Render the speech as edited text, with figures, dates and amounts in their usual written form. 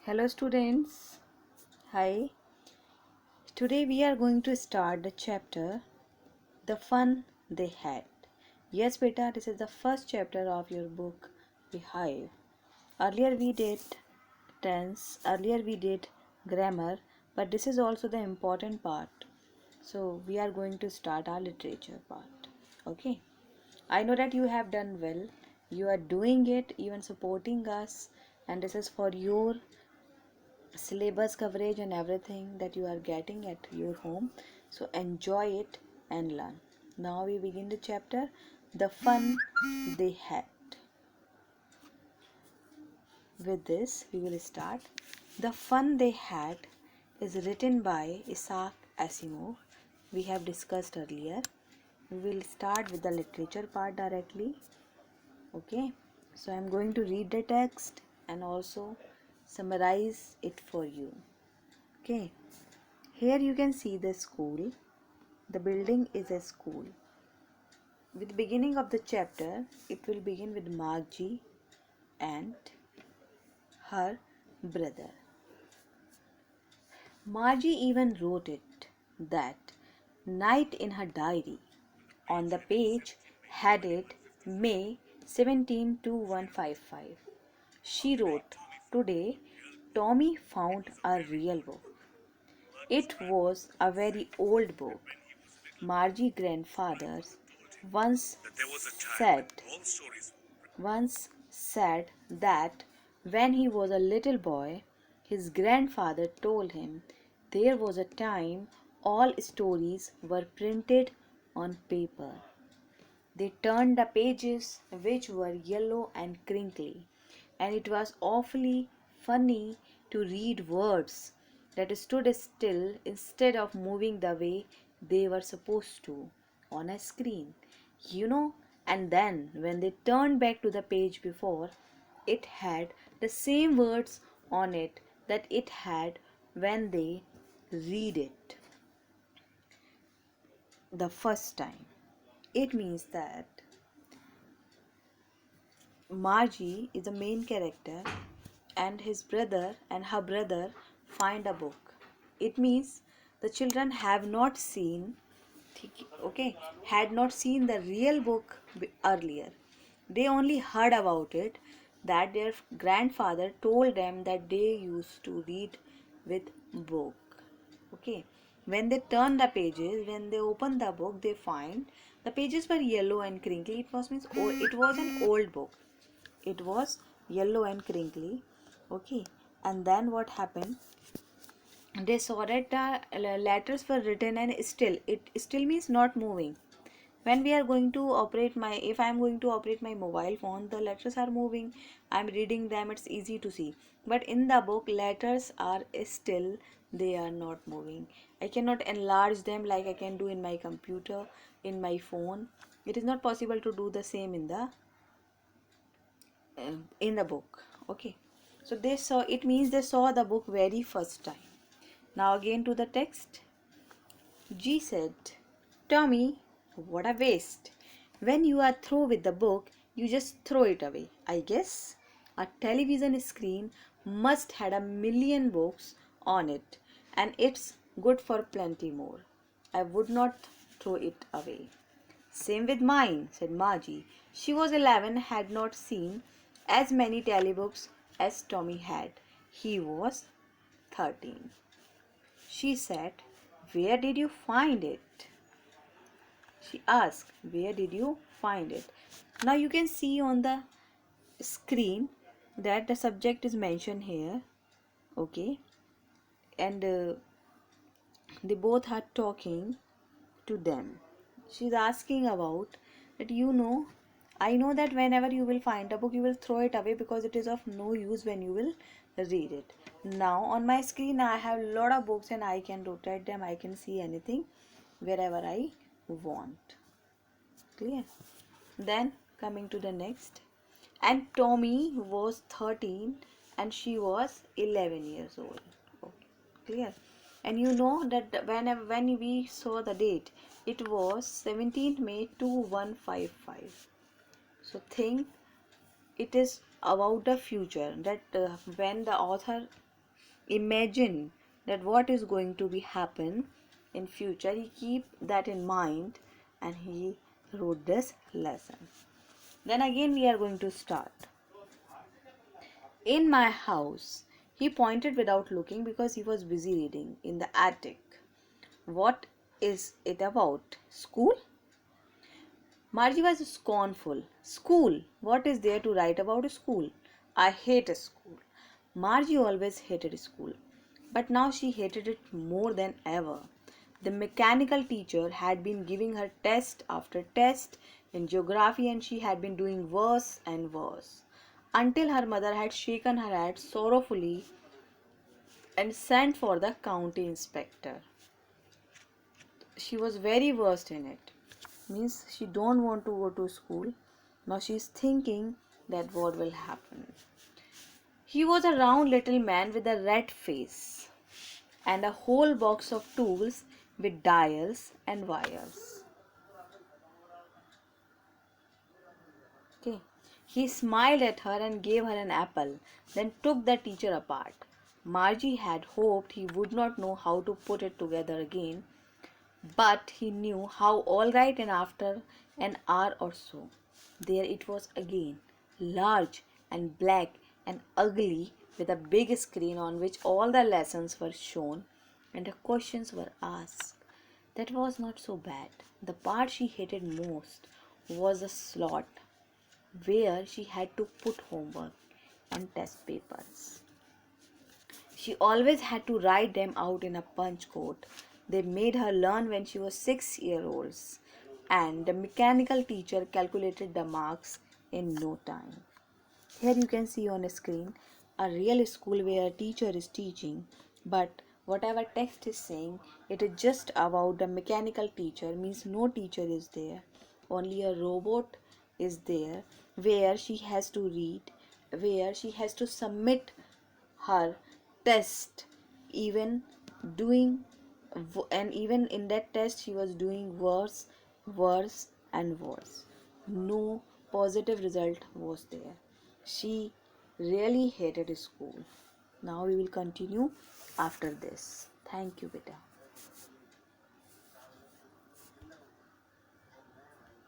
Hello students. Hi. Today we are going to start the chapter The Fun They Had. Yes beta, this is the first chapter of your book Beehive. Earlier we did tense, earlier we did grammar, but this is also the important part. So we are going to start our literature part. Okay. I know that you have done well. You are doing it, even supporting us, and this is for your syllabus coverage and everything that you are getting at your home. So enjoy it and learn. Now we begin the chapter The Fun They Had. With this, we will start. The Fun They Had is written by Isaac Asimov. We have discussed earlier. We will start with the literature part directly. Okay, so I'm going to read the text and also summarize it for you. Okay. Here you can see the school. The building is a school. With the beginning of the chapter, it will begin with Margie and her brother. Margie even wrote it that night in her diary. On the page headed May 17, 2155. She wrote, "Today, Tommy found a real book. It was a very old book. Margie grandfathers once said once said that when he was a little boy, his grandfather told him there was a time all stories were printed on paper. They turned the pages, which were yellow and crinkly, and it was awfully funny to read words that stood still instead of moving the way they were supposed to on a screen. You know, and then when they turned back to the page before, it had the same words on it that it had when they read it the first time. It means that Margie is the main character, and her brother find a book. It means the children have not seen, okay, had not seen the real book earlier. They only heard about it, that their grandfather told them that they used to read with book. Okay, when they turn the pages, when they open the book, they find the pages were yellow and crinkly. It was an old book. It was yellow and crinkly. Okay, and then what happened, they saw that the letters were written and still, it still means not moving. When we are going to operate my, if I am going to operate my mobile phone, the letters are moving, I am reading them, it's easy to see. But in the book, letters are still, they are not moving. I cannot enlarge them like I can do in my computer, in my phone. It is not possible to do the same in the book. Okay, so they saw, it means they saw the book very first time. Now again to the text. G said, "Tommy, what a waste. When you are through with the book, you just throw it away. I guess a television screen must had a million books on it, and it's good for plenty more. I would not throw it away." "Same with mine," said Margie. She was 11, had not seen as many telebooks as Tommy had. He was 13. She said, "Where did you find it?" She asked, "Where did you find it?" Now you can see on the screen that the subject is mentioned here. Okay, and they both are talking to them. She's asking about that, I know that whenever you will find a book, you will throw it away because it is of no use when you will read it. Now on my screen I have a lot of books and I can rotate them, I can see anything wherever I want. Clear? Then coming to the next. And Tommy was 13 and she was 11 years old. Okay, clear? And you know that when we saw the date, it was 17th May 2155. So think, it is about the future, that when the author imagine that what is going to be happen in future. He keep that in mind and he wrote this lesson. Then again we are going to start. In my house, he pointed without looking because he was busy reading. In the attic. What is it about? School? Margie was scornful. School? What is there to write about school? I hate school. Margie always hated school, but now she hated it more than ever. The mechanical teacher had been giving her test after test in geography, and she had been doing worse and worse until her mother had shaken her head sorrowfully and sent for the county inspector. She was very worst in it. Means she don't want to go to school. Now she is thinking that what will happen. He was a round little man with a red face and a whole box of tools with dials and wires. Okay. He smiled at her and gave her an apple, then took the teacher apart. Margie had hoped he would not know how to put it together again, but he knew how all right, and after an hour or so, there it was again, large and black and ugly, with a big screen on which all the lessons were shown and the questions were asked. That was not so bad. The part she hated most was the slot where she had to put homework and test papers. She always had to write them out in a punch code. They made her learn when she was 6 years old, and the mechanical teacher calculated the marks in no time. Here you can see on a screen a real school where a teacher is teaching, but whatever text is saying, it is just about the mechanical teacher, means no teacher is there. Only a robot is there where she has to read, where she has to submit her test, even doing, and even in that test she was doing worse and worse. No positive result was there. She really hated school. Now we will continue after this. Thank you, beta.